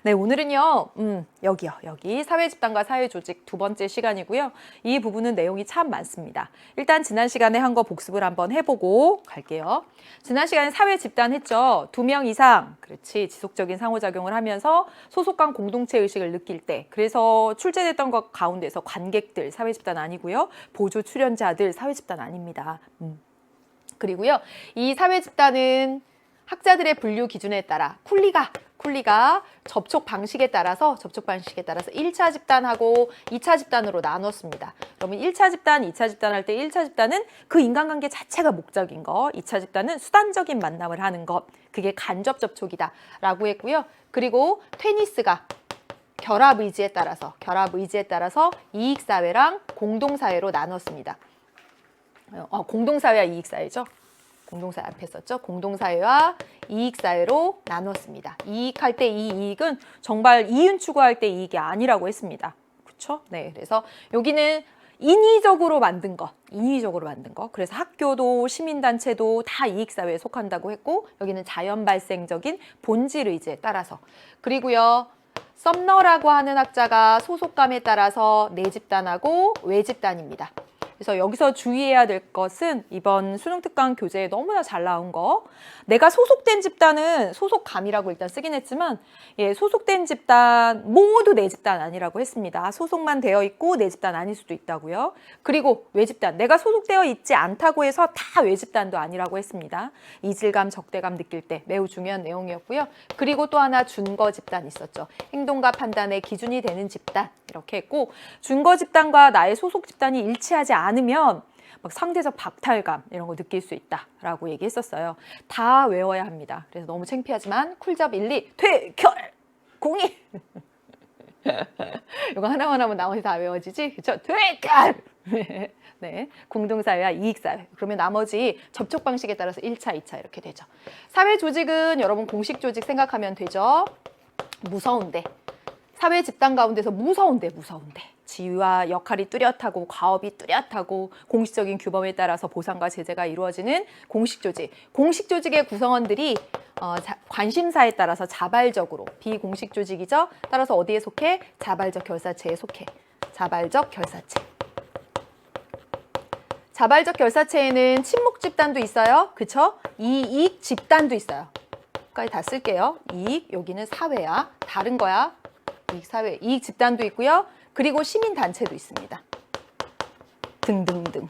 네, 오늘은요, 여기요. 여기 사회집단과 사회조직 두 번째 시간이고요. 이 부분은 내용이 참 많습니다. 일단 지난 시간에 한 거 복습을 한번 해보고 갈게요. 지난 시간에 사회집단 했죠. 2명 이상, 그렇지, 지속적인 상호작용을 하면서 소속감 공동체 의식을 느낄 때, 그래서 출제됐던 것 가운데서 관객들 사회집단 아니고요. 보조 출연자들 사회집단 아닙니다. 그리고요, 이 사회집단은 학자들의 분류 기준에 따라 쿨리가 접촉 방식에 따라서 1차 집단하고 2차 집단으로 나눴습니다. 그러면 1차 집단, 2차 집단 할 때 1차 집단은 그 인간관계 자체가 목적인 거, 2차 집단은 수단적인 만남을 하는 것, 그게 간접 접촉이다 라고 했고요. 그리고 테니스가 결합 의지에 따라서 이익사회랑 공동사회로 나눴습니다. 공동사회와 이익사회죠. 공동사회 앞에 썼죠. 공동사회와 이익사회로 나눴습니다. 이익할 때 이 이익은 정말 이윤 추구할 때 이익이 아니라고 했습니다. 그렇죠? 네, 그래서 여기는 인위적으로 만든 것. 그래서 학교도 시민단체도 다 이익사회에 속한다고 했고, 여기는 자연 발생적인 본질 의지에 따라서. 그리고요, 썸너라고 하는 학자가 소속감에 따라서 내집단하고 외집단입니다. 그래서 여기서 주의해야 될 것은 이번 수능특강 교재에 너무나 잘 나온 거, 내가 소속된 집단은 소속감이라고 일단 쓰긴 했지만, 소속된 집단 모두 내 집단 아니라고 했습니다. 소속만 되어 있고 내 집단 아닐 수도 있다고요. 그리고 외집단, 내가 소속되어 있지 않다고 해서 다 외집단도 아니라고 했습니다. 이질감, 적대감 느낄 때 매우 중요한 내용이었고요. 그리고 또 하나 준거 집단 있었죠. 행동과 판단의 기준이 되는 집단, 이렇게 했고, 준거 집단과 나의 소속 집단이 일치하지 않으면 막 상대적 박탈감 이런 거 느낄 수 있다라고 얘기했었어요. 다 외워야 합니다. 그래서 너무 창피하지만 쿨잡 1, 2, 퇴결! 02! 이거 하나만 하면 나머지 다 외워지지? 그렇죠? 퇴결! 네, 공동사회와 이익사회. 그러면 나머지 접촉 방식에 따라서 1차, 2차 이렇게 되죠. 사회조직은 여러분 공식 조직 생각하면 되죠. 무서운데. 사회 집단 가운데서 무서운데. 지위와 역할이 뚜렷하고 과업이 뚜렷하고 공식적인 규범에 따라서 보상과 제재가 이루어지는 공식 조직. 공식 조직의 구성원들이 관심사에 따라서 자발적으로, 비공식 조직이죠. 따라서 어디에 속해? 자발적 결사체에 속해. 자발적 결사체에는 친목 집단도 있어요. 그쵸? 이익 집단도 있어요. 까지 다 쓸게요. 이익, 여기는 사회야. 다른 거야. 이익 사회, 이익 집단도 있고요. 그리고 시민단체도 있습니다. 등등등.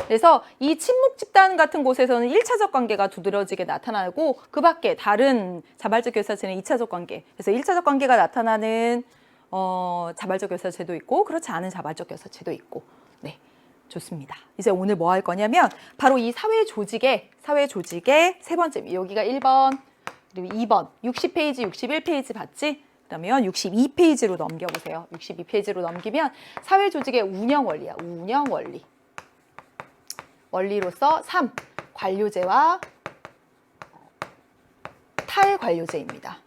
그래서 이 친목 집단 같은 곳에서는 1차적 관계가 두드러지게 나타나고, 그 밖에 다른 자발적 결사체는 2차적 관계. 그래서 1차적 관계가 나타나는 자발적 결사체도 있고, 그렇지 않은 자발적 결사체도 있고. 네, 좋습니다. 이제 오늘 뭐 할 거냐면 바로 이 사회조직의 세 번째, 여기가 1번, 그리고 2번, 60페이지, 61페이지 봤지? 그러면 62페이지로 넘겨보세요. 62페이지로 넘기면 사회조직의 운영 원리야. 운영 원리. 원리로서 3. 관료제와 탈관료제입니다.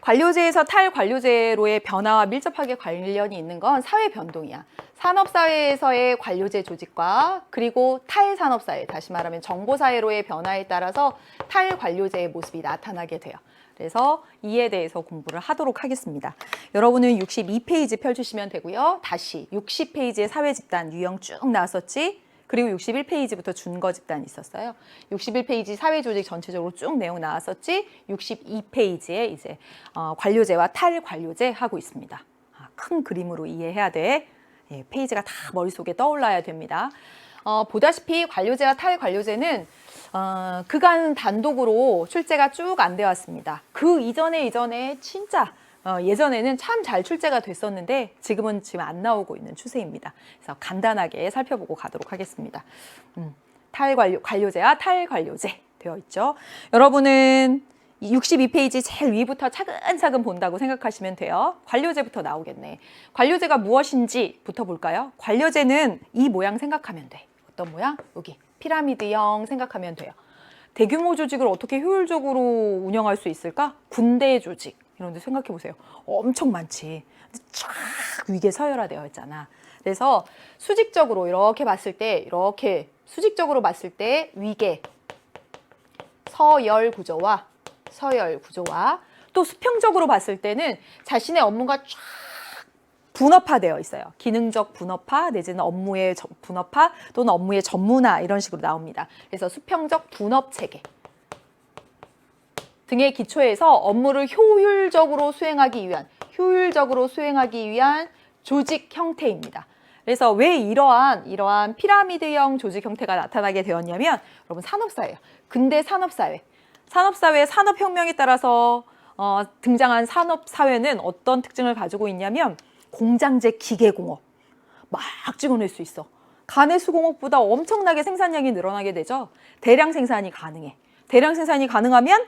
관료제에서 탈관료제로의 변화와 밀접하게 관련이 있는 건 사회 변동이야. 산업사회에서의 관료제 조직과 그리고 탈산업사회, 다시 말하면 정보사회로의 변화에 따라서 탈관료제의 모습이 나타나게 돼요. 그래서 이에 대해서 공부를 하도록 하겠습니다. 여러분은 62페이지 펼치시면 되고요. 다시 60페이지에 사회집단 유형 쭉 나왔었지? 그리고 61페이지부터 준거 집단이 있었어요. 61페이지 사회조직 전체적으로 쭉 내용 나왔었지? 62페이지에 이제 관료제와 탈관료제 하고 있습니다. 큰 그림으로 이해해야 돼. 페이지가 다 머릿속에 떠올라야 됩니다. 보다시피 관료제와 탈관료제는 그간 단독으로 출제가 쭉 안 되어 왔습니다. 그 이전에 진짜 예전에는 참 잘 출제가 됐었는데 지금은 안 나오고 있는 추세입니다. 그래서 간단하게 살펴보고 가도록 하겠습니다. 관료제와 탈관료제 되어 있죠. 여러분은 62페이지 제일 위부터 차근차근 본다고 생각하시면 돼요. 관료제부터 나오겠네. 관료제가 무엇인지부터 볼까요? 관료제는 이 모양 생각하면 돼. 어떤 모양? 여기 피라미드형 생각하면 돼요. 대규모 조직을 어떻게 효율적으로 운영할 수 있을까? 군대 조직 이런 데 생각해 보세요. 엄청 많지. 쫙 위계 서열화되어 있잖아. 그래서 수직적으로 이렇게 봤을 때 위계 서열 구조화 또 수평적으로 봤을 때는 자신의 업무가 쫙 분업화되어 있어요. 기능적 분업화 내지는 업무의 분업화 또는 업무의 전문화 이런 식으로 나옵니다. 그래서 수평적 분업 체계 등의 기초에서 업무를 효율적으로 수행하기 위한 조직 형태입니다. 그래서 왜 이러한 피라미드형 조직 형태가 나타나게 되었냐면 여러분 산업사회예요. 근대 산업사회. 산업혁명에 따라서 등장한 산업사회는 어떤 특징을 가지고 있냐면 공장제 기계공업 막 찍어낼 수 있어. 가내수공업보다 엄청나게 생산량이 늘어나게 되죠. 대량 생산이 가능해. 대량 생산이 가능하면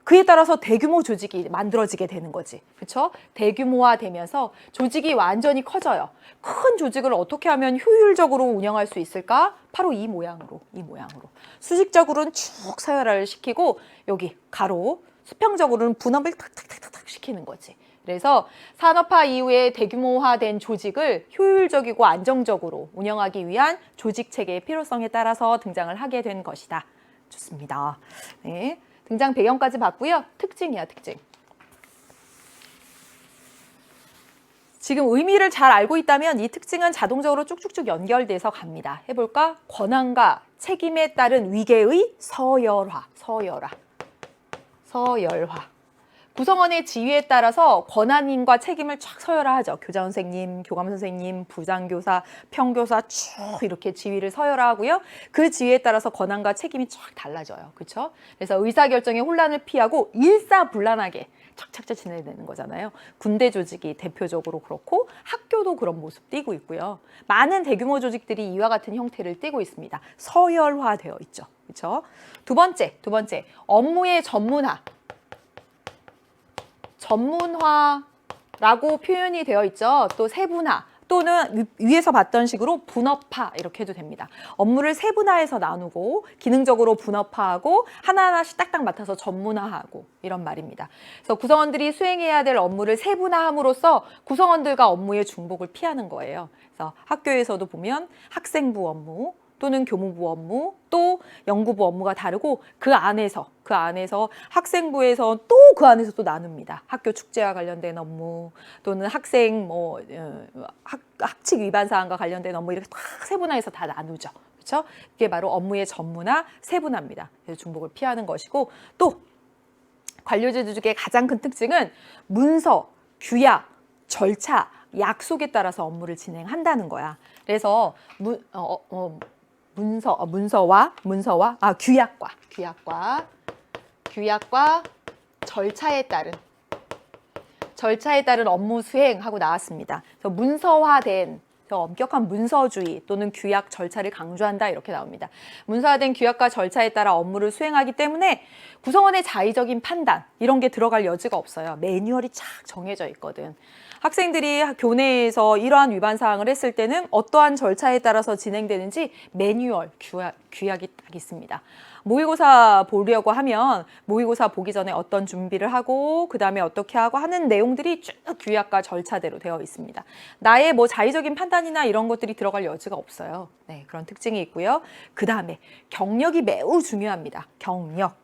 그에 따라서 대규모 조직이 만들어지게 되는 거지. 그렇죠? 대규모화되면서 조직이 완전히 커져요. 큰 조직을 어떻게 하면 효율적으로 운영할 수 있을까? 바로 이 모양으로. 수직적으로는 쭉 서열화를 시키고 여기 가로, 수평적으로는 분업을 탁탁탁탁 시키는 거지. 그래서 산업화 이후에 대규모화된 조직을 효율적이고 안정적으로 운영하기 위한 조직 체계의 필요성에 따라서 등장을 하게 된 것이다. 좋습니다. 네. 등장 배경까지 봤고요. 특징이야, 특징. 지금 의미를 잘 알고 있다면 이 특징은 자동적으로 쭉쭉쭉 연결돼서 갑니다. 해볼까? 권한과 책임에 따른 위계의 서열화. 구성원의 지위에 따라서 권한인과 책임을 쫙 서열화하죠. 교장 선생님, 교감 선생님, 부장교사, 평교사 쭉 이렇게 지위를 서열화하고요. 그 지위에 따라서 권한과 책임이 쫙 달라져요. 그렇죠? 그래서 의사결정의 혼란을 피하고 일사불란하게 착착착 진행되는 거잖아요. 군대 조직이 대표적으로 그렇고 학교도 그런 모습 띠고 있고요. 많은 대규모 조직들이 이와 같은 형태를 띠고 있습니다. 서열화되어 있죠. 그렇죠? 두 번째, 업무의 전문화라고 표현이 되어 있죠. 또 세분화 또는 위에서 봤던 식으로 분업화 이렇게 해도 됩니다. 업무를 세분화해서 나누고 기능적으로 분업화하고 하나하나씩 딱딱 맡아서 전문화하고 이런 말입니다. 그래서 구성원들이 수행해야 될 업무를 세분화함으로써 구성원들과 업무의 중복을 피하는 거예요. 그래서 학교에서도 보면 학생부 업무 또는 교무부 업무, 또 연구부 업무가 다르고 그 안에서 학생부에서 또 그 안에서 또 나눕니다. 학교 축제와 관련된 업무 또는 학생 학칙 위반 사항과 관련된 업무 이렇게 딱 세분화해서 다 나누죠. 그렇죠? 이게 바로 업무의 전문화, 세분화입니다. 그래서 중복을 피하는 것이고 또 관료제 조직의 가장 큰 특징은 문서, 규약, 절차, 약속에 따라서 업무를 진행한다는 거야. 그래서 규약과 절차에 따른 업무 수행하고 나왔습니다. 그래서 문서화된 엄격한 문서주의 또는 규약 절차를 강조한다 이렇게 나옵니다. 문서화된 규약과 절차에 따라 업무를 수행하기 때문에 구성원의 자의적인 판단 이런 게 들어갈 여지가 없어요. 매뉴얼이 착 정해져 있거든. 학생들이 교내에서 이러한 위반 사항을 했을 때는 어떠한 절차에 따라서 진행되는지 매뉴얼, 규약이 딱 있습니다. 모의고사 보려고 하면 모의고사 보기 전에 어떤 준비를 하고 그 다음에 어떻게 하고 하는 내용들이 쭉 규약과 절차대로 되어 있습니다. 나의 자의적인 판단이나 이런 것들이 들어갈 여지가 없어요. 네, 그런 특징이 있고요. 그 다음에 경력이 매우 중요합니다. 경력에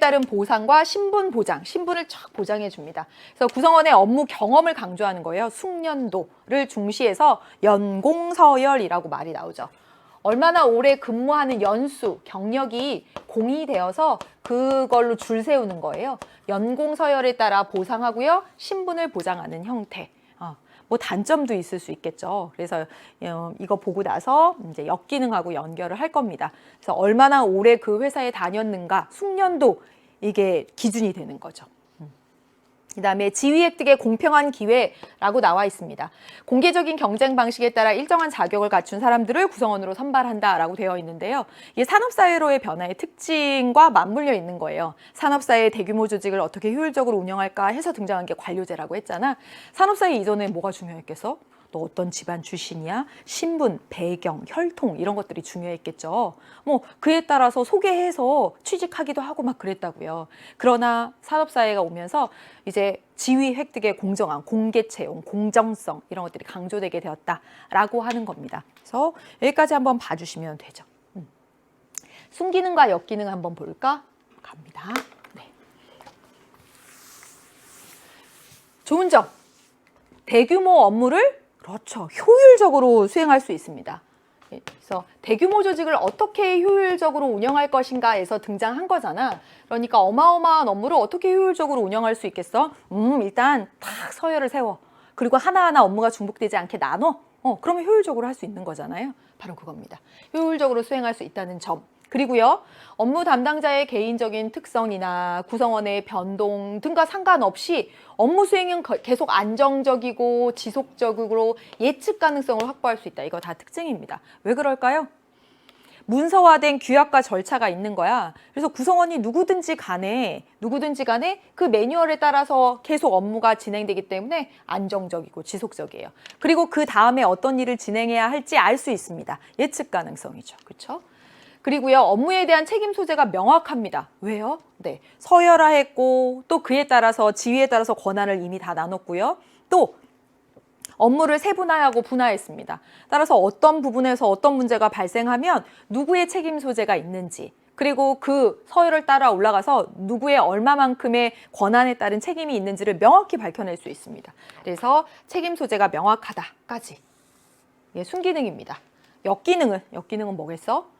따른 보상과 신분 보장, 신분을 쫙 보장해 줍니다. 그래서 구성원의 업무 경험을 강조하는 거예요. 숙련도를 중시해서 연공서열이라고 말이 나오죠. 얼마나 오래 근무하는 연수, 경력이 공이되어서 그걸로 줄 세우는 거예요. 연공서열에 따라 보상하고요. 신분을 보장하는 형태. 단점도 있을 수 있겠죠. 그래서 이거 보고 나서 이제 역기능하고 연결을 할 겁니다. 그래서 얼마나 오래 그 회사에 다녔는가, 숙련도 이게 기준이 되는 거죠. 그다음에 지위 획득의 공평한 기회라고 나와 있습니다. 공개적인 경쟁 방식에 따라 일정한 자격을 갖춘 사람들을 구성원으로 선발한다라고 되어 있는데요. 이게 산업사회로의 변화의 특징과 맞물려 있는 거예요. 산업사회의 대규모 조직을 어떻게 효율적으로 운영할까 해서 등장한 게 관료제라고 했잖아. 산업사회 이전에 뭐가 중요했겠어? 또 어떤 집안 출신이야, 신분, 배경, 혈통 이런 것들이 중요했겠죠. 뭐 그에 따라서 소개해서 취직하기도 하고 막 그랬다고요. 그러나 산업사회가 오면서 이제 지위 획득의 공정함, 공개 채용, 공정성 이런 것들이 강조되게 되었다라고 하는 겁니다. 그래서 여기까지 한번 봐주시면 되죠. 순기능과 역기능 한번 볼까? 갑니다. 네. 좋은 점, 대규모 업무를 그렇죠. 효율적으로 수행할 수 있습니다. 그래서 대규모 조직을 어떻게 효율적으로 운영할 것인가에서 등장한 거잖아. 그러니까 어마어마한 업무를 어떻게 효율적으로 운영할 수 있겠어? 일단 딱 서열을 세워. 그리고 하나하나 업무가 중복되지 않게 나눠. 그러면 효율적으로 할 수 있는 거잖아요. 바로 그겁니다. 효율적으로 수행할 수 있다는 점. 그리고요, 업무 담당자의 개인적인 특성이나 구성원의 변동 등과 상관없이 업무 수행은 계속 안정적이고 지속적으로 예측 가능성을 확보할 수 있다. 이거 다 특징입니다. 왜 그럴까요? 문서화된 규약과 절차가 있는 거야. 그래서 구성원이 누구든지 간에 그 매뉴얼에 따라서 계속 업무가 진행되기 때문에 안정적이고 지속적이에요. 그리고 그 다음에 어떤 일을 진행해야 할지 알 수 있습니다. 예측 가능성이죠. 그렇죠? 그리고요, 업무에 대한 책임 소재가 명확합니다. 왜요? 네, 서열화했고 또 그에 따라서 지위에 따라서 권한을 이미 다 나눴고요. 또 업무를 세분화하고 분화했습니다. 따라서 어떤 부분에서 어떤 문제가 발생하면 누구의 책임 소재가 있는지, 그리고 그 서열을 따라 올라가서 누구의 얼마만큼의 권한에 따른 책임이 있는지를 명확히 밝혀낼 수 있습니다. 그래서 책임 소재가 명확하다까지. 예, 순기능입니다. 역기능은 뭐겠어?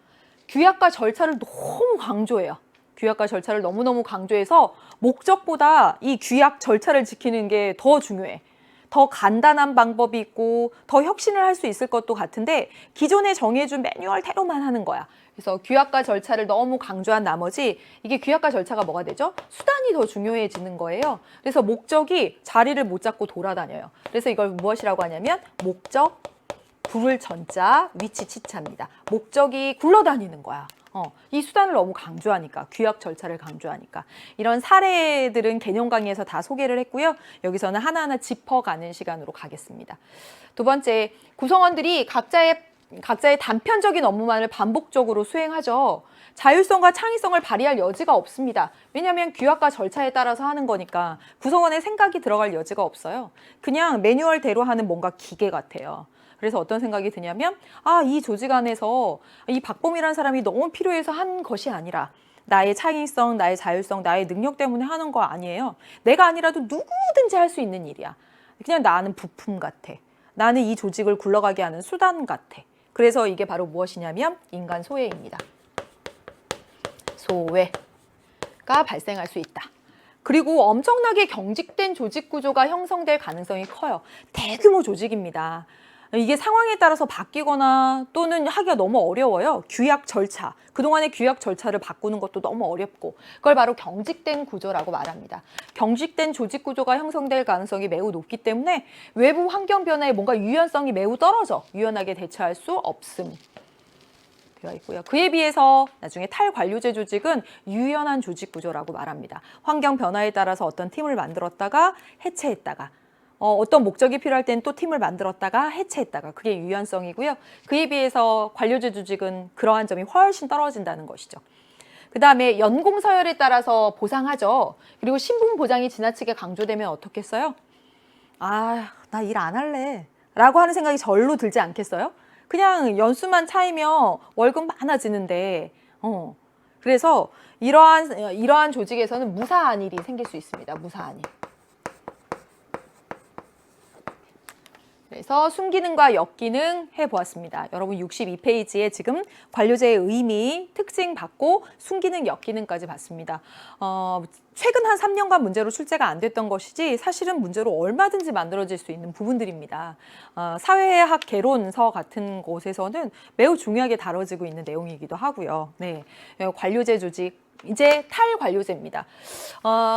규약과 절차를 너무 강조해요. 규약과 절차를 너무너무 강조해서 목적보다 이 규약 절차를 지키는 게 더 중요해. 더 간단한 방법이 있고 더 혁신을 할 수 있을 것도 같은데 기존에 정해준 매뉴얼대로만 하는 거야. 그래서 규약과 절차를 너무 강조한 나머지 이게 규약과 절차가 뭐가 되죠? 수단이 더 중요해지는 거예요. 그래서 목적이 자리를 못 잡고 돌아다녀요. 그래서 이걸 무엇이라고 하냐면 목적, 부를 전자, 위치 치차입니다. 목적이 굴러다니는 거야. 이 수단을 너무 강조하니까, 규약 절차를 강조하니까. 이런 사례들은 개념 강의에서 다 소개를 했고요. 여기서는 하나하나 짚어가는 시간으로 가겠습니다. 두 번째, 구성원들이 각자의 단편적인 업무만을 반복적으로 수행하죠. 자율성과 창의성을 발휘할 여지가 없습니다. 왜냐하면 규약과 절차에 따라서 하는 거니까 구성원의 생각이 들어갈 여지가 없어요. 그냥 매뉴얼대로 하는 뭔가 기계 같아요. 그래서 어떤 생각이 드냐면 이 조직 안에서 이 박범이라는 사람이 너무 필요해서 한 것이 아니라 나의 창의성, 나의 자율성, 나의 능력 때문에 하는 거 아니에요. 내가 아니라도 누구든지 할 수 있는 일이야. 그냥 나는 부품 같아. 나는 이 조직을 굴러가게 하는 수단 같아. 그래서 이게 바로 무엇이냐면 인간 소외입니다. 소외가 발생할 수 있다. 그리고 엄청나게 경직된 조직 구조가 형성될 가능성이 커요. 대규모 조직입니다. 이게 상황에 따라서 바뀌거나 또는 하기가 너무 어려워요. 규약 절차, 그동안의 규약 절차를 바꾸는 것도 너무 어렵고 그걸 바로 경직된 구조라고 말합니다. 경직된 조직 구조가 형성될 가능성이 매우 높기 때문에 외부 환경 변화에 뭔가 유연성이 매우 떨어져 유연하게 대처할 수 없음 되어 있고요. 그에 비해서 나중에 탈관료제 조직은 유연한 조직 구조라고 말합니다. 환경 변화에 따라서 어떤 팀을 만들었다가 해체했다가 어떤 목적이 필요할 때는 또 팀을 만들었다가 해체했다가 그게 유연성이고요. 그에 비해서 관료제 조직은 그러한 점이 훨씬 떨어진다는 것이죠. 그 다음에 연공 서열에 따라서 보상하죠. 그리고 신분 보장이 지나치게 강조되면 어떻겠어요? 나 일 안 할래 라고 하는 생각이 절로 들지 않겠어요? 그냥 연수만 차이면 월급 많아지는데 그래서 이러한 조직에서는 무사한 일이 생길 수 있습니다. 무사한 일. 그래서 순기능과 역기능 해보았습니다. 여러분 62페이지에 지금 관료제의 의미, 특징 받고 순기능, 역기능까지 봤습니다. 최근 한 3년간 문제로 출제가 안 됐던 것이지 사실은 문제로 얼마든지 만들어질 수 있는 부분들입니다. 사회학 개론서 같은 곳에서는 매우 중요하게 다뤄지고 있는 내용이기도 하고요. 네, 관료제 조직. 이제 탈관료제입니다.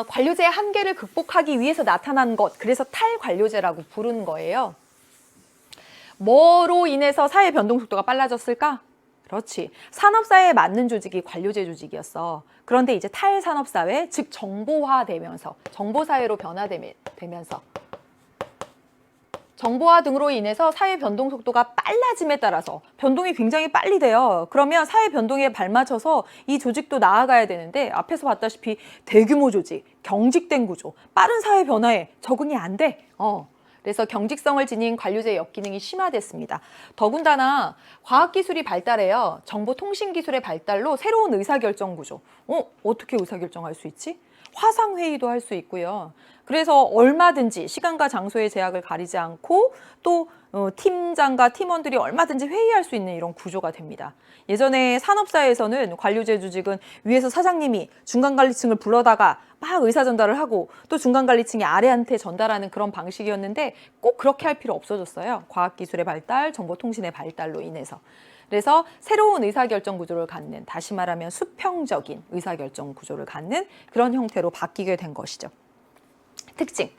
관료제의 한계를 극복하기 위해서 나타난 것, 그래서 탈관료제라고 부르는 거예요. 뭐로 인해서 사회 변동 속도가 빨라졌을까? 그렇지. 산업사회에 맞는 조직이 관료제 조직이었어. 그런데 이제 탈산업사회, 즉 정보화되면서, 정보사회로 변화되면서 정보화 등으로 인해서 사회 변동 속도가 빨라짐에 따라서 변동이 굉장히 빨리 돼요. 그러면 사회 변동에 발맞춰서 이 조직도 나아가야 되는데 앞에서 봤다시피 대규모 조직, 경직된 구조, 빠른 사회 변화에 적응이 안 돼. 그래서 경직성을 지닌 관료제의 역기능이 심화됐습니다. 더군다나 과학기술이 발달해요. 정보통신기술의 발달로 새로운 의사결정 구조. 어떻게 의사결정할 수 있지? 화상회의도 할 수 있고요. 그래서 얼마든지 시간과 장소의 제약을 가리지 않고 또 팀장과 팀원들이 얼마든지 회의할 수 있는 이런 구조가 됩니다. 예전에 산업사회에서는 관료제 조직은 위에서 사장님이 중간관리층을 불러다가 막 의사전달을 하고 또 중간관리층이 아래한테 전달하는 그런 방식이었는데 꼭 그렇게 할 필요 없어졌어요. 과학기술의 발달, 정보통신의 발달로 인해서. 그래서 새로운 의사결정 구조를 갖는, 다시 말하면 수평적인 의사결정 구조를 갖는 그런 형태로 바뀌게 된 것이죠. 특징.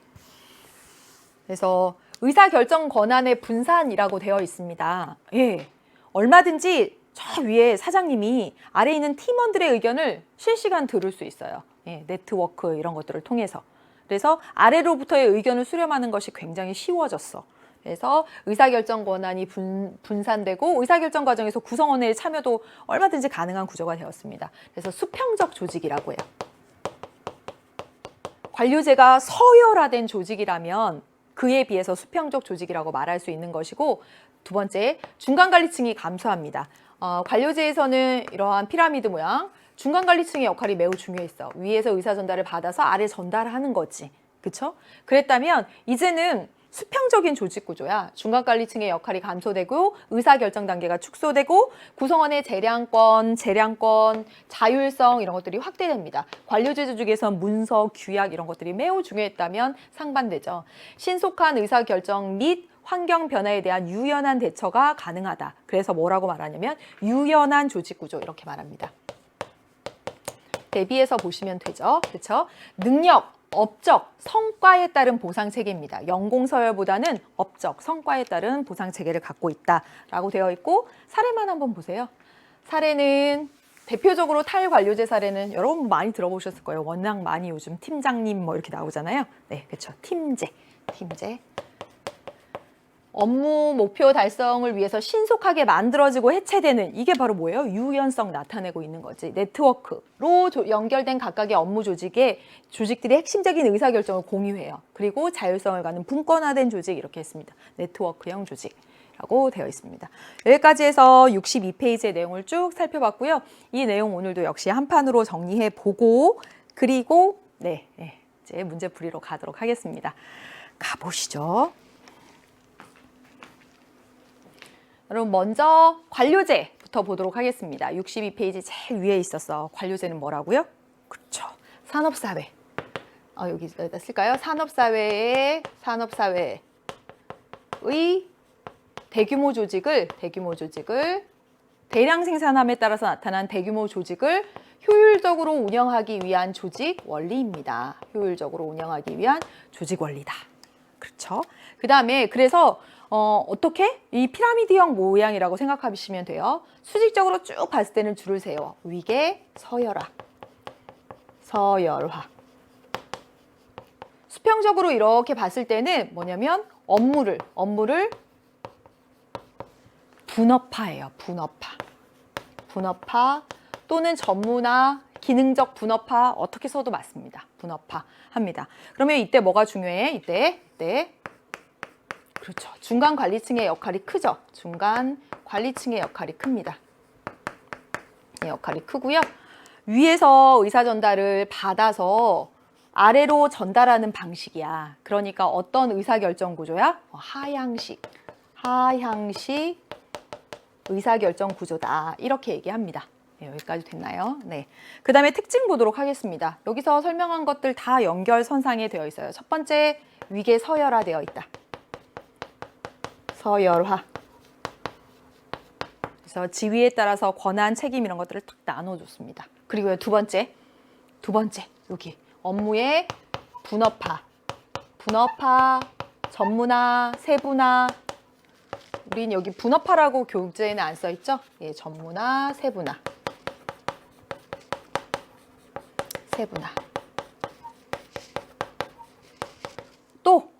그래서 의사결정 권한의 분산이라고 되어 있습니다. 예, 얼마든지 저 위에 사장님이 아래에 있는 팀원들의 의견을 실시간 들을 수 있어요. 예, 네트워크 이런 것들을 통해서. 그래서 아래로부터의 의견을 수렴하는 것이 굉장히 쉬워졌어. 그래서 의사결정 권한이 분산되고 의사결정 과정에서 구성원의 참여도 얼마든지 가능한 구조가 되었습니다. 그래서 수평적 조직이라고 해요. 관료제가 서열화된 조직이라면 그에 비해서 수평적 조직이라고 말할 수 있는 것이고, 두 번째, 중간관리층이 감소합니다. 관료제에서는 이러한 피라미드 모양, 중간관리층의 역할이 매우 중요했어. 위에서 의사전달을 받아서 아래 전달하는 거지. 그쵸? 그랬다면 이제는 수평적인 조직 구조야. 중간관리층의 역할이 감소되고 의사결정 단계가 축소되고 구성원의 재량권, 자율성 이런 것들이 확대됩니다. 관료제 조직에선 문서, 규약 이런 것들이 매우 중요했다면 상반되죠. 신속한 의사결정 및 환경 변화에 대한 유연한 대처가 가능하다. 그래서 뭐라고 말하냐면 유연한 조직 구조 이렇게 말합니다. 대비해서 보시면 되죠. 그렇죠? 능력, 업적, 성과에 따른 보상 체계입니다. 연공서열보다는 업적, 성과에 따른 보상 체계를 갖고 있다라고 되어 있고, 사례만 한번 보세요. 사례는 대표적으로 탈관료제 사례는 여러분 많이 들어보셨을 거예요. 워낙 많이 요즘 팀장님 뭐 이렇게 나오잖아요. 네, 그렇죠. 팀제. 업무 목표 달성을 위해서 신속하게 만들어지고 해체되는, 이게 바로 뭐예요? 유연성 나타내고 있는 거지. 네트워크로 연결된 각각의 업무 조직들이 핵심적인 의사결정을 공유해요. 그리고 자율성을 갖는 분권화된 조직, 이렇게 했습니다. 네트워크형 조직이라고 되어 있습니다. 여기까지 해서 62페이지의 내용을 쭉 살펴봤고요. 이 내용 오늘도 역시 한 판으로 정리해 보고, 그리고 이제 문제풀이로 가도록 하겠습니다. 가보시죠. 여러분, 먼저 관료제부터 보도록 하겠습니다. 62페이지 제일 위에 있었어. 관료제는 뭐라고요? 그렇죠. 산업사회. 여기다 쓸까요? 산업사회의 대규모 조직을 대량 생산함에 따라서 나타난 대규모 조직을 효율적으로 운영하기 위한 조직 원리입니다. 효율적으로 운영하기 위한 조직 원리다. 그렇죠. 그 다음에 그래서 어떻게? 이 피라미드형 모양이라고 생각하시면 돼요. 수직적으로 쭉 봤을 때는 줄을 세워. 위계, 서열화. 수평적으로 이렇게 봤을 때는 뭐냐면 업무를 분업화해요. 분업화 또는 전문화, 기능적 분업화, 어떻게 써도 맞습니다. 분업화합니다. 그러면 이때 뭐가 중요해? 이때 그렇죠. 중간 관리층의 역할이 크죠. 중간 관리층의 역할이 큽니다. 역할이 크고요. 위에서 의사 전달을 받아서 아래로 전달하는 방식이야. 그러니까 어떤 의사결정 구조야? 하향식 의사결정 구조다. 이렇게 얘기합니다. 네, 여기까지 됐나요? 네. 그 다음에 특징 보도록 하겠습니다. 여기서 설명한 것들 다 연결선상에 되어 있어요. 첫 번째, 위계 서열화 되어 있다. 서열화. 그래서 지위에 따라서 권한, 책임 이런 것들을 딱 나눠줬습니다. 그리고 두 번째, 여기 업무의 분업화, 전문화, 세분화. 우린 여기 분업화라고 교재에는 안 써 있죠? 예, 전문화, 세분화. 또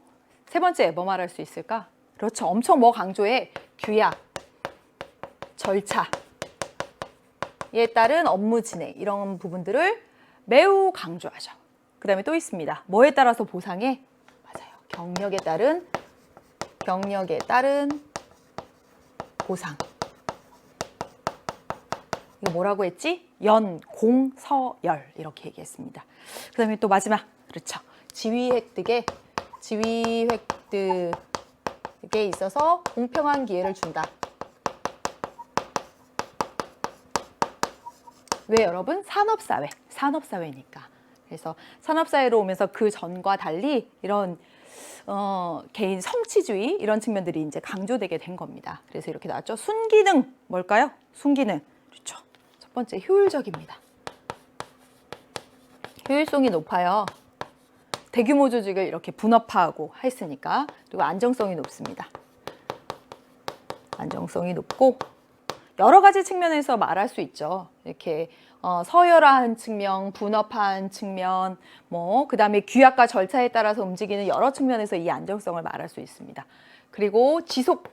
세 번째 뭐 말할 수 있을까? 그렇죠. 엄청 뭐 강조해? 규약, 절차에 따른 업무 진행 이런 부분들을 매우 강조하죠. 그 다음에 또 있습니다. 뭐에 따라서 보상해? 맞아요. 경력에 따른 보상. 이거 뭐라고 했지? 연, 공, 서, 열 이렇게 얘기했습니다. 그 다음에 또 마지막, 그렇죠. 지위 획득에 있어서 공평한 기회를 준다. 왜 여러분? 산업사회니까. 그래서 산업사회로 오면서 그 전과 달리 이런 개인 성취주의 이런 측면들이 이제 강조되게 된 겁니다. 그래서 이렇게 나왔죠. 순기능 뭘까요? 순기능. 그렇죠. 첫 번째 효율적입니다. 효율성이 높아요. 대규모 조직을 이렇게 분업화하고 했으니까. 그리고 안정성이 높습니다. 안정성이 높고 여러 가지 측면에서 말할 수 있죠. 이렇게 서열화한 측면, 분업화한 측면, 그 다음에 규약과 절차에 따라서 움직이는 여러 측면에서 이 안정성을 말할 수 있습니다. 그리고 지속,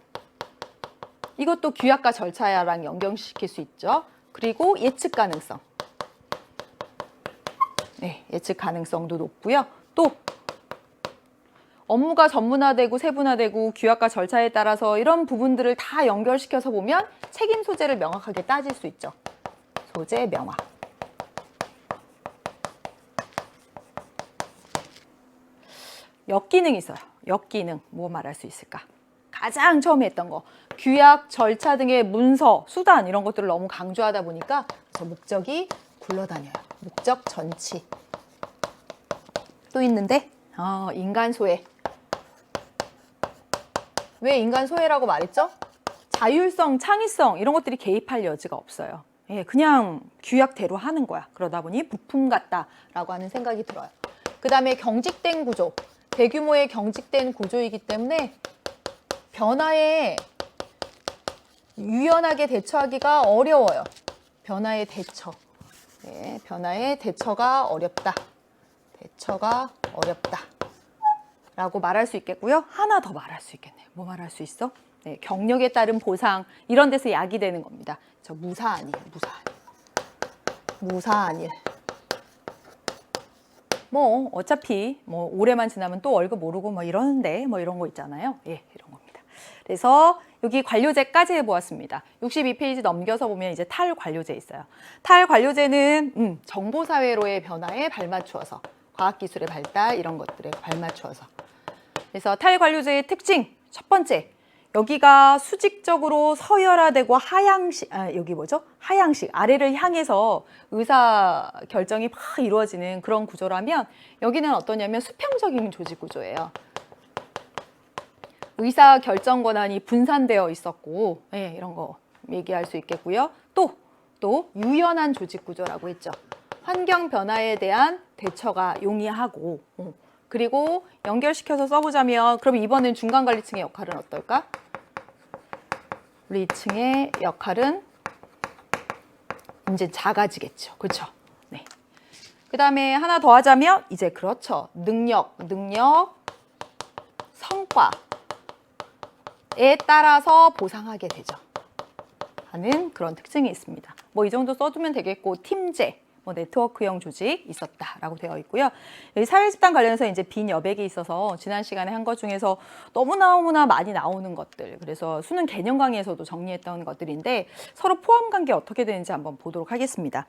이것도 규약과 절차랑 연결시킬 수 있죠. 그리고 예측 가능성. 네, 예측 가능성도 높고요. 또 업무가 전문화되고 세분화되고 규약과 절차에 따라서 이런 부분들을 다 연결시켜서 보면 책임 소재를 명확하게 따질 수 있죠. 소재 명확. 역기능이 있어요. 역기능. 뭐 말할 수 있을까? 가장 처음에 했던 거. 규약, 절차 등의 문서, 수단 이런 것들을 너무 강조하다 보니까 저 목적이 굴러다녀요. 목적 전치. 또 있는데 인간 소외. 왜 인간 소외라고 말했죠? 자율성, 창의성 이런 것들이 개입할 여지가 없어요. 예, 그냥 규약대로 하는 거야. 그러다 보니 부품 같다라고 하는 생각이 들어요. 그 다음에 경직된 구조. 대규모의 경직된 구조이기 때문에 변화에 유연하게 대처하기가 어려워요. 변화의 대처. 네, 변화의 대처가 어렵다. 라고 말할 수 있겠고요. 하나 더 말할 수 있겠네요. 뭐 말할 수 있어? 네, 경력에 따른 보상 이런 데서 야기되는 겁니다. 저 무사안일. 어차피 올해만 지나면 또 월급 오르고 이러는데 이런 거 있잖아요. 예, 이런 겁니다. 그래서 여기 관료제까지 해보았습니다. 62페이지 넘겨서 보면 이제 탈관료제 있어요. 탈관료제는 정보사회로의 변화에 발맞추어서 과학기술의 발달 이런 것들에 발맞추어서 그래서 탈관료제의 특징 첫 번째 여기가 수직적으로 서열화되고 하향식 하향식 아래를 향해서 의사 결정이 막 이루어지는 그런 구조라면 여기는 어떠냐면 수평적인 조직 구조예요. 의사 결정 권한이 분산되어 있었고 이런 거 얘기할 수 있겠고요. 또 유연한 조직 구조라고 했죠. 환경 변화에 대한 대처가 용이하고 그리고 연결시켜서 써보자면 그럼 이번엔 중간관리층의 역할은 어떨까? 우리 2층의 역할은 이제 작아지겠죠. 그렇죠? 네. 그 다음에 하나 더 하자면 이제 그렇죠. 능력, 성과에 따라서 보상하게 되죠. 하는 그런 특징이 있습니다. 이 정도 써두면 되겠고 팀제, 네트워크형 조직 있었다라고 되어 있고요. 여기 사회집단 관련해서 이제 빈 여백이 있어서 지난 시간에 한 것 중에서 너무나 많이 나오는 것들, 그래서 수능 개념 강의에서도 정리했던 것들인데 서로 포함 관계 어떻게 되는지 한번 보도록 하겠습니다.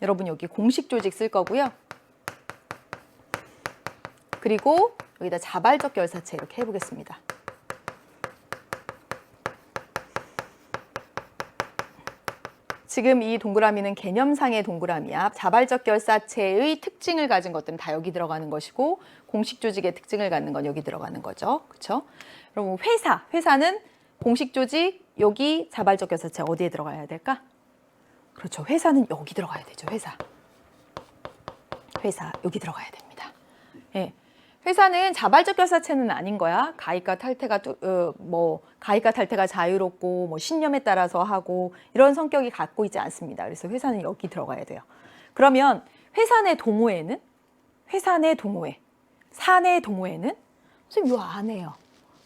여러분 여기 공식 조직 쓸 거고요. 그리고 여기다 자발적 결사체 이렇게 해보겠습니다. 지금 이 동그라미는 개념상의 동그라미야. 자발적 결사체의 특징을 가진 것들은 다 여기 들어가는 것이고 공식 조직의 특징을 갖는 건 여기 들어가는 거죠. 그렇죠? 그럼 회사는 공식 조직, 여기 자발적 결사체 어디에 들어가야 될까? 그렇죠. 회사는 여기 들어가야 되죠. 회사 여기 들어가야 됩니다. 예. 회사는 자발적 결사체는 아닌 거야. 가입과 탈퇴가 자유롭고 신념에 따라서 하고 이런 성격이 갖고 있지 않습니다. 그래서 회사는 여기 들어가야 돼요. 그러면 회사 내 동호회는? 사내 동호회는? 선생님 요 안에요.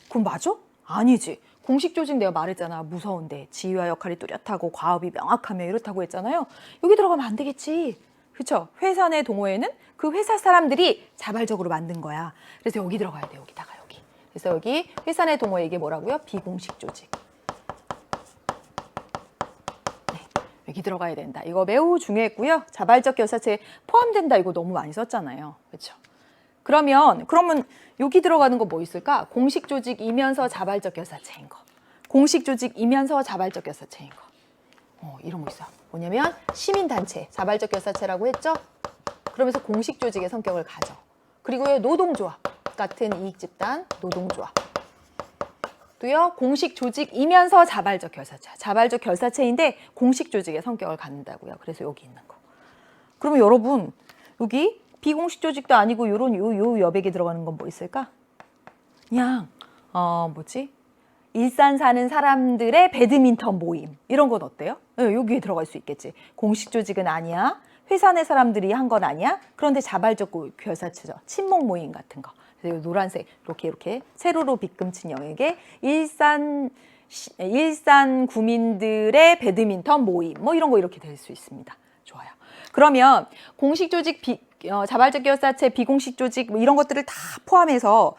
그럼 맞아? 아니지. 공식 조직 내가 말했잖아. 무서운데 지위와 역할이 뚜렷하고 과업이 명확하며 이렇다고 했잖아요. 여기 들어가면 안 되겠지. 그렇죠? 회사 내 동호회는 그 회사 사람들이 자발적으로 만든 거야. 그래서 여기 들어가야 돼. 여기다가 여기. 그래서 여기 회사 내 동호회 이게 뭐라고요? 비공식 조직. 네, 여기 들어가야 된다. 이거 매우 중요했고요. 자발적 결사체에 포함된다. 이거 너무 많이 썼잖아요. 그렇죠? 그러면 여기 들어가는 거 뭐 있을까? 공식 조직이면서 자발적 결사체인 거. 공식 조직이면서 자발적 결사체인 거. 이런 거 있어. 뭐냐면 시민단체, 자발적 결사체라고 했죠? 그러면서 공식 조직의 성격을 가져. 그리고요, 노동조합 같은 이익집단, 노동조합. 또요, 공식 조직이면서 자발적 결사체. 자발적 결사체인데 공식 조직의 성격을 갖는다고요. 그래서 여기 있는 거. 그러면 여러분, 여기 비공식 조직도 아니고 요 여백에 들어가는 건 뭐 있을까? 그냥 일산 사는 사람들의 배드민턴 모임 이런 건 어때요? 네, 여기에 들어갈 수 있겠지. 공식 조직은 아니야. 회사 내 사람들이 한 건 아니야. 그런데 자발적 결사체죠. 친목 모임 같은 거. 그래서 이 노란색 이렇게 세로로 빗금친 영역에 일산 구민들의 배드민턴 모임 뭐 이런 거 이렇게 될 수 있습니다. 좋아요. 그러면 공식 조직 자발적 결사체, 비공식 조직 뭐 이런 것들을 다 포함해서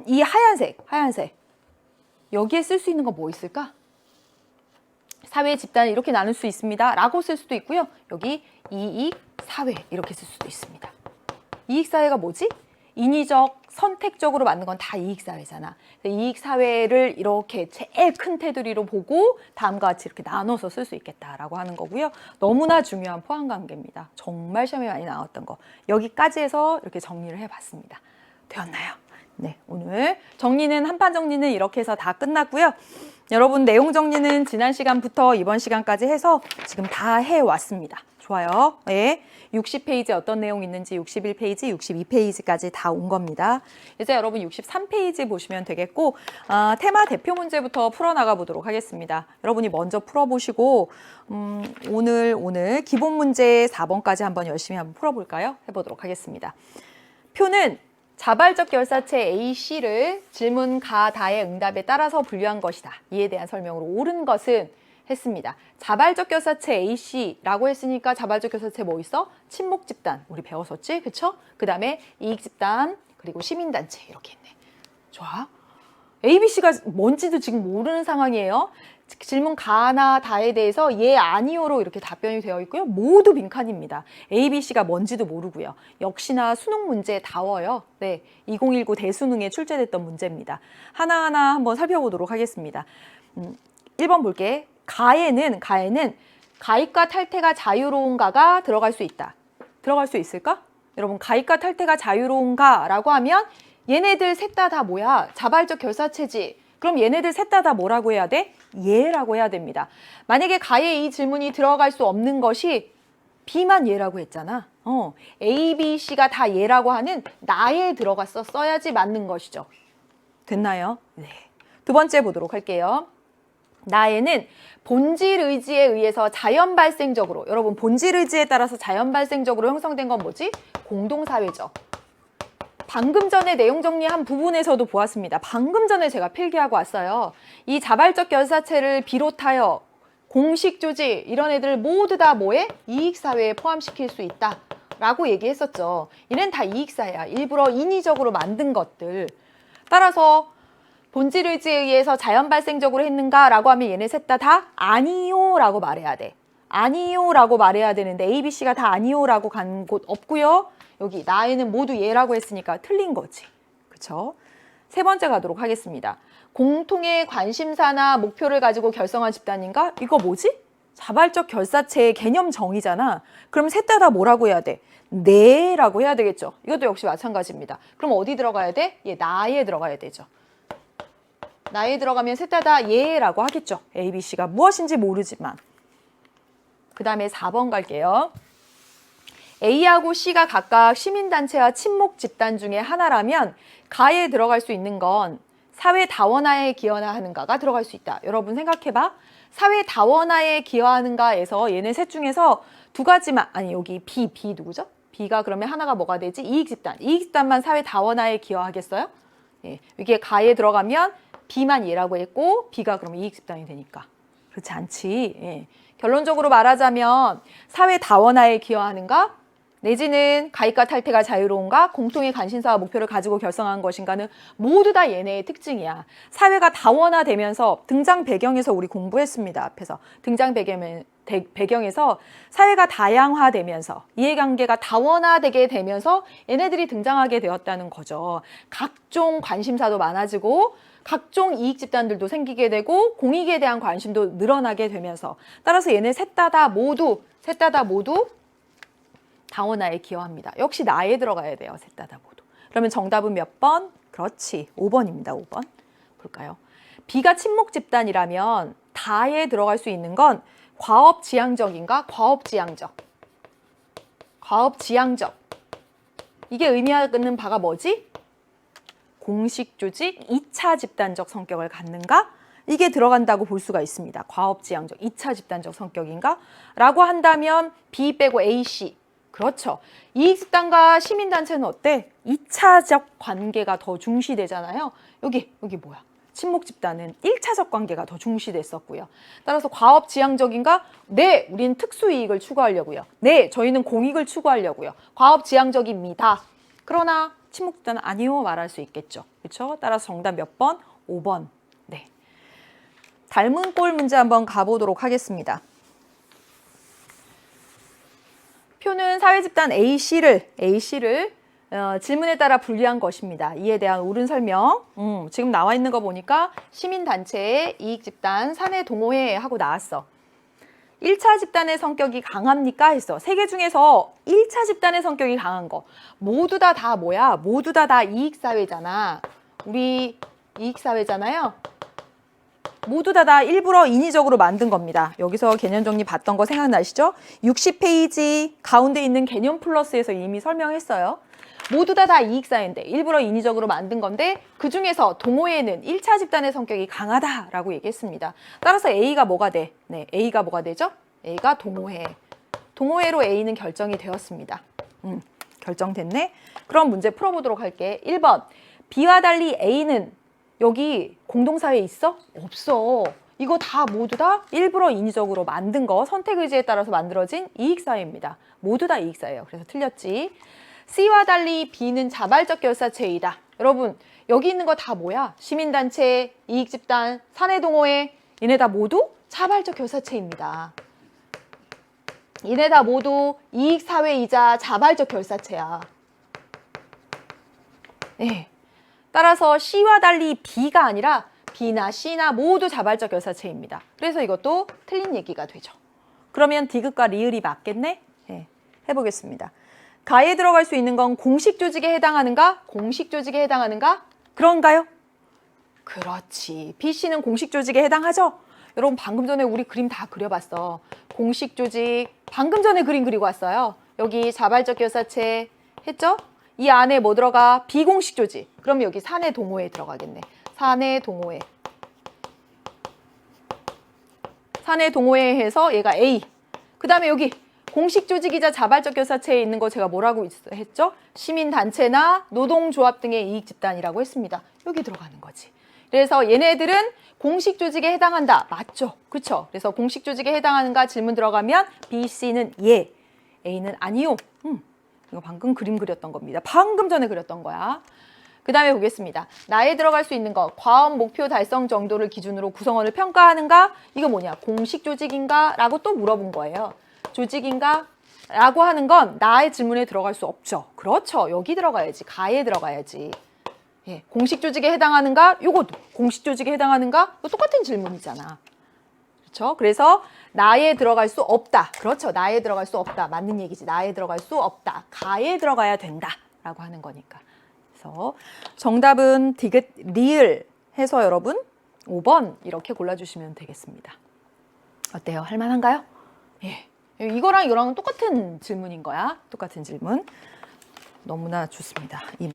이 하얀색 여기에 쓸 수 있는 거 뭐 있을까? 사회 집단을 이렇게 나눌 수 있습니다. 라고 쓸 수도 있고요. 여기 이익 사회 이렇게 쓸 수도 있습니다. 이익 사회가 뭐지? 인위적, 선택적으로 만든 건 다 이익 사회잖아. 이익 사회를 이렇게 제일 큰 테두리로 보고 다음과 같이 이렇게 나눠서 쓸 수 있겠다라고 하는 거고요. 너무나 중요한 포함 관계입니다. 정말 시험에 많이 나왔던 거. 여기까지 해서 이렇게 정리를 해봤습니다. 되었나요? 네, 오늘 정리는 한판 정리는 이렇게 해서 다 끝났고요. 여러분 내용 정리는 지난 시간부터 이번 시간까지 해서 지금 다 해왔습니다. 좋아요. 네. 60페이지 어떤 내용 있는지 61페이지, 62페이지까지 다 온 겁니다. 이제 여러분 63페이지 보시면 되겠고 테마 대표 문제부터 풀어나가 보도록 하겠습니다. 여러분이 먼저 풀어보시고 오늘 기본 문제 4번까지 한번 열심히 한번 풀어볼까요? 해보도록 하겠습니다. 표는 자발적 결사체 AC를 질문 가, 다의 응답에 따라서 분류한 것이다. 이에 대한 설명으로 옳은 것은 했습니다. 자발적 결사체 AC라고 했으니까 자발적 결사체 뭐 있어? 친목 집단 우리 배웠었지? 그쵸? 그 다음에 이익 집단 그리고 시민단체 이렇게 있네. 좋아. ABC가 뭔지도 지금 모르는 상황이에요. 질문 가나 다에 대해서 예, 아니요로 이렇게 답변이 되어 있고요. 모두 빈칸입니다. ABC가 뭔지도 모르고요. 역시나 수능 문제 다워요. 네, 2019 대수능에 출제됐던 문제입니다. 하나하나 한번 살펴보도록 하겠습니다. 1번 볼게. 가에는 가입과 탈퇴가 자유로운가가 들어갈 수 있다. 들어갈 수 있을까? 여러분 가입과 탈퇴가 자유로운가라고 하면 얘네들 셋 다 뭐야? 자발적 결사체지. 그럼 얘네들 셋 다 뭐라고 해야 돼? 예라고 해야 됩니다. 만약에 가에 이 질문이 들어갈 수 없는 것이 B만 예라고 했잖아. A, B, C가 다 예라고 하는 나에 들어갔어 써야지 맞는 것이죠. 됐나요? 네. 두 번째 보도록 할게요. 나에는 본질 의지에 의해서 자연 발생적으로 여러분 본질 의지에 따라서 자연 발생적으로 형성된 건 뭐지? 공동사회죠. 방금 전에 내용 정리한 부분에서도 보았습니다. 방금 전에 제가 필기하고 왔어요. 이 자발적 결사체를 비롯하여 공식 조직 이런 애들 모두 다 뭐에? 이익사회에 포함시킬 수 있다 라고 얘기했었죠. 얘는 다 이익사회야. 일부러 인위적으로 만든 것들. 따라서 본질 의지에 의해서 자연 발생적으로 했는가 라고 하면 얘네 셋 다 아니요 라고 말해야 돼. 아니요 라고 말해야 되는데 A, B, C가 다 아니요 라고 간 곳 없고요. 여기 나에는 모두 예라고 했으니까 틀린 거지. 그쵸? 세 번째 가도록 하겠습니다. 공통의 관심사나 목표를 가지고 결성한 집단인가? 이거 뭐지? 자발적 결사체의 개념 정의잖아. 그럼 셋 다 뭐라고 해야 돼? 네 라고 해야 되겠죠. 이것도 역시 마찬가지입니다. 그럼 어디 들어가야 돼? 예, 나에 들어가야 되죠. 나에 들어가면 셋 다 예라고 하겠죠. A, B, C가 무엇인지 모르지만. 그 다음에 4번 갈게요. A하고 C가 각각 시민단체와 친목 집단 중에 하나라면 가에 들어갈 수 있는 건 사회 다원화에 기여하는가가 들어갈 수 있다. 여러분 생각해봐. 사회 다원화에 기여하는가에서 얘네 셋 중에서 두 가지만 아니 여기 B 누구죠? B가 그러면 하나가 뭐가 되지? 이익 집단. 이익 집단만 사회 다원화에 기여하겠어요? 예, 이게 가에 들어가면 B만 얘라고 했고 B가 그럼 이익 집단이 되니까. 그렇지 않지. 예. 결론적으로 말하자면 사회 다원화에 기여하는가? 내지는 가입과 탈퇴가 자유로운가? 공통의 관심사와 목표를 가지고 결성한 것인가는 모두 다 얘네의 특징이야. 사회가 다원화되면서 등장 배경에서 우리 공부했습니다. 앞에서 등장 배경에서 사회가 다양화되면서 이해관계가 다원화되게 되면서 얘네들이 등장하게 되었다는 거죠. 각종 관심사도 많아지고 각종 이익 집단들도 생기게 되고 공익에 대한 관심도 늘어나게 되면서 따라서 얘네 셋 다 모두 다원화에 기여합니다. 역시 나에 들어가야 돼요. 셋 다 모두. 그러면 정답은 몇 번? 그렇지. 5번입니다. 5번. 볼까요? B가 친목 집단이라면 다에 들어갈 수 있는 건 과업지향적인가? 과업지향적. 과업지향적. 이게 의미하는 바가 뭐지? 공식 조직 2차 집단적 성격을 갖는가? 이게 들어간다고 볼 수가 있습니다. 과업지향적 2차 집단적 성격인가? 라고 한다면 B 빼고 A, C. 그렇죠. 이익집단과 시민단체는 어때? 2차적 관계가 더 중시되잖아요. 여기 뭐야? 친목집단은 1차적 관계가 더 중시됐었고요. 따라서 과업지향적인가? 네, 우리는 특수이익을 추구하려고요. 네, 저희는 공익을 추구하려고요. 과업지향적입니다. 그러나 친목집단은 아니요 말할 수 있겠죠. 그렇죠? 따라서 정답 몇 번? 5번. 네. 닮은 꼴 문제 한번 가보도록 하겠습니다. 표는 사회집단 A씨를 질문에 따라 분리한 것입니다. 이에 대한 옳은 설명. 지금 나와 있는 거 보니까 시민단체의 이익집단, 사내동호회 하고 나왔어. 1차 집단의 성격이 강합니까? 했어. 세 개 중에서 1차 집단의 성격이 강한 거. 모두 다 뭐야? 모두 다 이익사회잖아. 우리 이익사회잖아요. 모두 다 일부러 인위적으로 만든 겁니다. 여기서 개념 정리 봤던 거 생각나시죠? 60페이지 가운데 있는 개념 플러스에서 이미 설명했어요. 모두 다 이익사회인데 일부러 인위적으로 만든 건데 그중에서 동호회는 1차 집단의 성격이 강하다라고 얘기했습니다. 따라서 A가 뭐가 돼? 네, A가 뭐가 되죠? A가 동호회. 동호회로 A는 결정이 되었습니다. 결정됐네. 그럼 문제 풀어보도록 할게. 1번. B와 달리 A는 여기 공동사회 있어? 없어. 이거 다 모두 다 일부러 인위적으로 만든 거, 선택의지에 따라서 만들어진 이익사회입니다. 모두 다 이익사회예요. 그래서 틀렸지. C와 달리 B는 자발적 결사체이다. 여러분, 여기 있는 거 다 뭐야? 시민단체, 이익집단, 사내동호회, 얘네 다 모두 자발적 결사체입니다. 얘네 다 모두 이익사회이자 자발적 결사체야. 네. 따라서 C와 달리 B가 아니라 B나 C나 모두 자발적 결사체입니다. 그래서 이것도 틀린 얘기가 되죠. 그러면 디귿과 리을이 맞겠네? 네, 해보겠습니다. 가에 들어갈 수 있는 건 공식 조직에 해당하는가? 공식 조직에 해당하는가? 그런가요? 그렇지. BC는 공식 조직에 해당하죠? 여러분 방금 전에 우리 그림 다 그려봤어. 공식 조직 방금 전에 그림 그리고 왔어요. 여기 자발적 결사체 했죠? 이 안에 뭐 들어가? 비공식 조직. 그럼 여기 사내 동호회 들어가겠네. 사내 동호회. 사내 동호회에 해서 얘가 A. 그 다음에 여기 공식 조직이자 자발적 결사체에 있는 거 제가 뭐라고 했죠? 시민단체나 노동조합 등의 이익집단이라고 했습니다. 여기 들어가는 거지. 그래서 얘네들은 공식 조직에 해당한다. 맞죠? 그쵸? 그래서 공식 조직에 해당하는가 질문 들어가면 B, C는 예. A는 아니요. 이거 방금 그림 그렸던 겁니다. 방금 전에 그렸던 거야. 그 다음에 보겠습니다. 나에 들어갈 수 있는 거. 과업 목표 달성 정도를 기준으로 구성원을 평가하는가? 이거 뭐냐? 공식 조직인가? 라고 또 물어본 거예요. 조직인가? 라고 하는 건 나의 질문에 들어갈 수 없죠. 그렇죠. 여기 들어가야지. 가에 들어가야지. 예, 공식 조직에 해당하는가? 요것도 공식 조직에 해당하는가? 이거 똑같은 질문이잖아. 그렇죠? 그래서 나에 들어갈 수 없다. 그렇죠. 나에 들어갈 수 없다. 맞는 얘기지. 나에 들어갈 수 없다. 가에 들어가야 된다. 라고 하는 거니까. 그래서 정답은 디귿, 리을 해서 여러분 5번 이렇게 골라주시면 되겠습니다. 어때요? 할만한가요? 예. 이거랑 이거랑 똑같은 질문인 거야. 똑같은 질문. 너무나 좋습니다.